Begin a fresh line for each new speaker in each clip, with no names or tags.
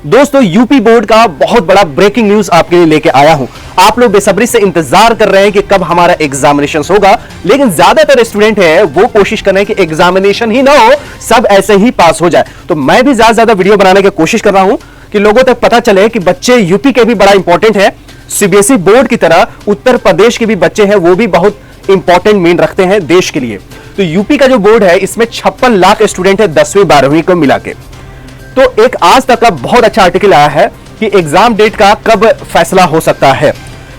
दोस्तों UP board का बहुत बड़ा ब्रेकिंग न्यूज आपके लिए लेके आया हूं। आप लोग बेसब्री से इंतजार कर रहे हैं कि कब हमारा एग्जामिनेशन होगा, लेकिन ज्यादातर स्टूडेंट है वो कोशिश कर रहे हैं कि एग्जामिनेशन ही ना हो, सब ऐसे ही पास हो जाए। तो मैं भी ज्यादा से ज्यादा वीडियो बनाने की कोशिश कर रहा हूं कि लोगों तक पता चले कि बच्चे यूपी के भी बड़ा इंपॉर्टेंट है। सीबीएसई बोर्ड की तरह उत्तर प्रदेश के भी बच्चे हैं, वो भी बहुत इंपॉर्टेंट मीन रखते हैं देश के लिए। तो यूपी का जो बोर्ड है इसमें 56 लाख स्टूडेंट है 10वीं 12वीं को मिला के। तो एक आज तक का बहुत अच्छा आर्टिकल आया है कि एग्जाम डेट का कब फैसला हो सकता है।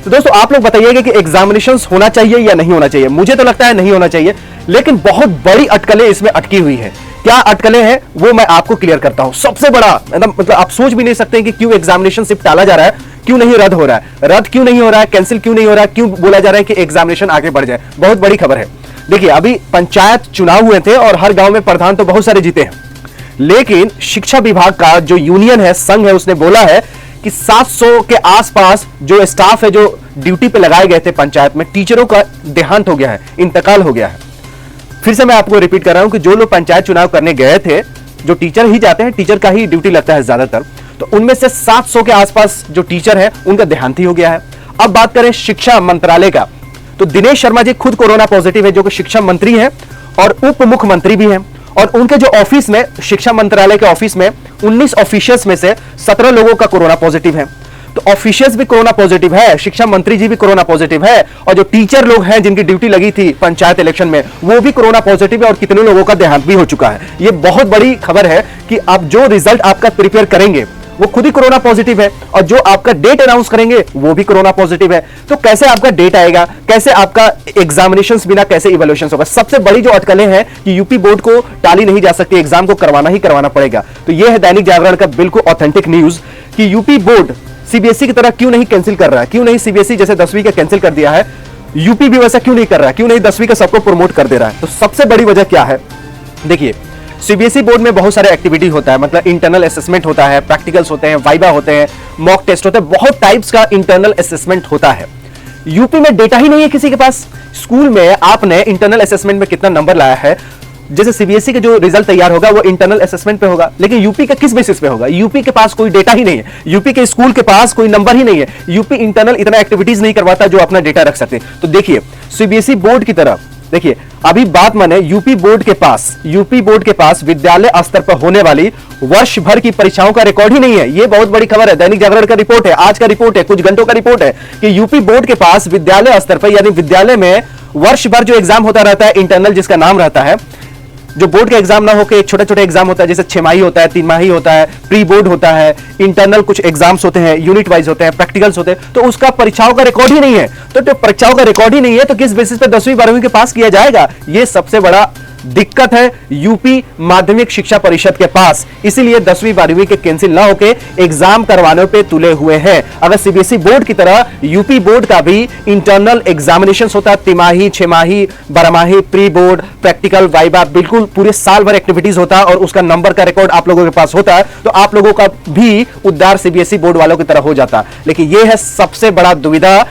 तो दोस्तों आप लोग बताइएगा कि एग्जामिनेशन होना चाहिए या नहीं होना चाहिए। मुझे तो लगता है नहीं होना चाहिए, लेकिन बहुत बड़ी अटकलें इसमें अटकी हुई है। क्या अटकलें हैं वो मैं आपको क्लियर करता हूं। सबसे बड़ा मतलब आप सोच भी नहीं सकते कि क्यों एग्जामिनेशन सिर्फ टाला जा रहा है, क्यों नहीं रद्द हो रहा है, रद्द क्यों नहीं हो रहा है, कैंसिल क्यों नहीं हो रहा है, क्यों बोला जा रहा है कि एग्जामिनेशन आगे बढ़ जाए। बहुत बड़ी खबर है। देखिए अभी पंचायत चुनाव हुए थे और हर गांव में प्रधान तो बहुत सारे जीते हैं, लेकिन शिक्षा विभाग का जो यूनियन है, संघ है, उसने बोला है कि 700 के आसपास जो स्टाफ है जो ड्यूटी पे लगाए गए थे पंचायत में, टीचरों का देहांत हो गया है, इंतकाल हो गया है। फिर से मैं आपको रिपीट कर रहा हूं कि जो लोग पंचायत चुनाव करने गए थे, जो टीचर ही जाते हैं, टीचर का ही ड्यूटी लगता है ज्यादातर, तो उनमें से 700 के आसपास जो टीचर है उनका देहांत ही हो गया है। अब बात करें शिक्षा मंत्रालय का, तो दिनेश शर्मा जी खुद कोरोना पॉजिटिव है, जो कि शिक्षा मंत्री है और उप मुख्यमंत्री भी हैं। और उनके जो ऑफिस में, शिक्षा मंत्रालय के ऑफिस में 19 ऑफिशियल्स में से 17 लोगों का कोरोना पॉजिटिव है। तो ऑफिशियल्स भी कोरोना पॉजिटिव है, शिक्षा मंत्री जी भी कोरोना पॉजिटिव है, और जो टीचर लोग हैं जिनकी ड्यूटी लगी थी पंचायत इलेक्शन में, वो भी कोरोना पॉजिटिव है और कितने लोगों का देहांत भी हो चुका है। ये बहुत बड़ी खबर है कि आप जो रिजल्ट आपका प्रिपेयर करेंगे वो खुद ही कोरोना पॉजिटिव है, और जो आपका डेट अनाउंस करेंगे वो भी कोरोना पॉजिटिव है। तो कैसे आपका डेट आएगा, कैसे आपका एग्जामिनेशंस बिना कैसे इवैल्यूएशंस होगा। सबसे बड़ी जो अटकलें हैं कि यूपी बोर्ड को टाली नहीं जा सकती, एग्जाम को करवाना ही करवाना पड़ेगा। तो यह है दैनिक जागरण का बिल्कुल ऑथेंटिक न्यूज कि यूपी बोर्ड सीबीएसई की तरह क्यों नहीं कैंसिल कर रहा है, क्यों नहीं सीबीएसई जैसे 10वीं का कैंसिल कर दिया है, यूपी भी वैसा क्यों नहीं कर रहा है, क्यों नहीं 10वीं का सबको प्रमोट कर दे रहा है। तो सबसे बड़ी वजह क्या है, देखिए सीबीएसई बोर्ड में बहुत सारे एक्टिविटी होता है, मतलब इंटरनल असेसमेंट होता है, प्रैक्टिकल्स होते हैं, वाइवा होते हैं, मॉक टेस्ट होते हैं, बहुत टाइप्स का इंटरनल असेसमेंट होता है। यूपी में डेटा ही नहीं है किसी के पास। स्कूल में आपने इंटरनल असेसमेंट में कितना नंबर लाया है, जैसे सीबीएसई का जो रिजल्ट तैयार होगा वो इंटरनल असेसमेंट पे होगा, लेकिन यूपी का किस बेसिस पे होगा। यूपी के पास कोई डेटा ही नहीं है, यूपी के स्कूल के पास कोई नंबर ही नहीं है। यूपी इंटरनल इतना एक्टिविटीज नहीं करवाता जो अपना डेटा रख सकते। तो देखिए सीबीएसई बोर्ड की तरह, देखिए अभी बात माने यूपी बोर्ड के पास विद्यालय स्तर पर होने वाली वर्ष भर की परीक्षाओं का रिकॉर्ड ही नहीं है। यह बहुत बड़ी खबर है, दैनिक जागरण का रिपोर्ट है, आज का रिपोर्ट है, कुछ घंटों का रिपोर्ट है कि यूपी बोर्ड के पास विद्यालय स्तर पर, यानी विद्यालय में वर्ष भर जो एग्जाम होता रहता है इंटरनल, जिसका नाम रहता है, जो बोर्ड का एग्जाम ना होकर एक छोटा छोटा एग्जाम होता है, जैसे 6 माही होता है, 3 माही होता है, प्री बोर्ड होता है, इंटरनल कुछ एग्जाम्स होते हैं, यूनिट वाइज होते हैं, प्रैक्टिकल्स होते हैं, तो उसका परीक्षाओं का रिकॉर्ड ही नहीं है। तो जो परीक्षाओं का रिकॉर्ड ही नहीं है तो किस बेसिस पे 10वीं 12वीं के पास किया जाएगा। ये सबसे बड़ा दिक्कत है यूपी माध्यमिक शिक्षा परिषद के पास, इसीलिए 10वीं 12वीं के कैंसिल ना होके एग्जाम करवाने पे तुले हुए हैं। अगर सीबीएसई बोर्ड की तरह यूपी बोर्ड का भी इंटरनल एग्जामिनेशंस होता, तिमाही, 6 माही, 12 माही, प्री बोर्ड, प्रैक्टिकल, वाइवा, बिल्कुल पूरे साल भर एक्टिविटीज होता और उसका नंबर का रिकॉर्ड आप लोगों के पास होता है, तो आप लोगों का भी उद्धार सीबीएसई बोर्ड वालों की तरह हो जाता। लेकिन यह है सबसे बड़ा दुविधा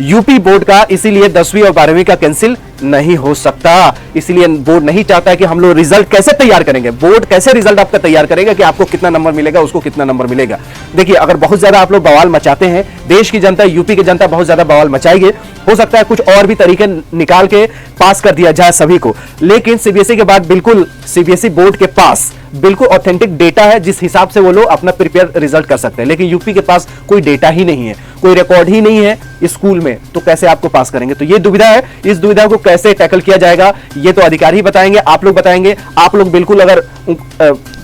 यूपी बोर्ड का, इसीलिए 10वीं और 12वीं का कैंसिल नहीं हो सकता। इसीलिए बोर्ड नहीं चाहता है कि हम लोग रिजल्ट कैसे तैयार करेंगे, बोर्ड कैसे रिजल्ट आपका तैयार करेगा कि आपको कितना नंबर मिलेगा, उसको कितना नंबर मिलेगा। देखिए अगर बहुत ज्यादा आप लोग बवाल मचाते हैं, देश की जनता, यूपी की जनता बहुत ज्यादा बवाल मचाएगी, हो सकता है कुछ और भी तरीके निकाल के पास कर दिया जाए सभी को। लेकिन सीबीएसई के बाद बिल्कुल सीबीएसई बोर्ड के पास बिल्कुल ऑथेंटिक डेटा है, जिस हिसाब से वो लोग अपना प्रिपेयर रिजल्ट कर सकते हैं। लेकिन यूपी के पास कोई डेटा ही नहीं है, कोई रिकॉर्ड ही नहीं है स्कूल में, तो कैसे आपको पास करेंगे। तो ये दुविधा है, इस दुविधा को कैसे टैकल किया जाएगा ये तो अधिकारी ही बताएंगे, आप लोग बताएंगे। आप लोग बिल्कुल अगर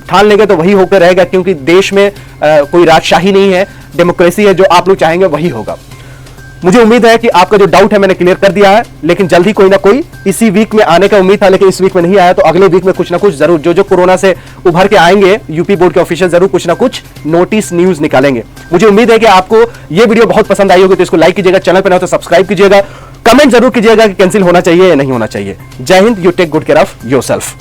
ठान लेंगे तो वही होकर रहेगा, क्योंकि देश में कोई राजशाही नहीं है, डेमोक्रेसी है, जो आप लोग चाहेंगे वही होगा। मुझे उम्मीद है कि आपका जो डाउट है मैंने क्लियर कर दिया है, लेकिन जल्दी कोई ना कोई इसी वीक में आने का उम्मीद था, लेकिन इस वीक में नहीं आया, तो अगले वीक में कुछ ना कुछ जरूर जो कोरोना से उभर के आएंगे यूपी बोर्ड के ऑफिशियल जरूर कुछ ना कुछ नोटिस न्यूज निकालेंगे। मुझे उम्मीद है कि आपको ये वीडियो बहुत पसंद आई होगी, तो इसको लाइक कीजिएगा, चैनल पर ना हो तो सब्सक्राइब कीजिएगा, कमेंट जरूर कीजिएगा कि कैंसिल होना चाहिए या नहीं होना चाहिए। जय हिंद, you take good care of yourself.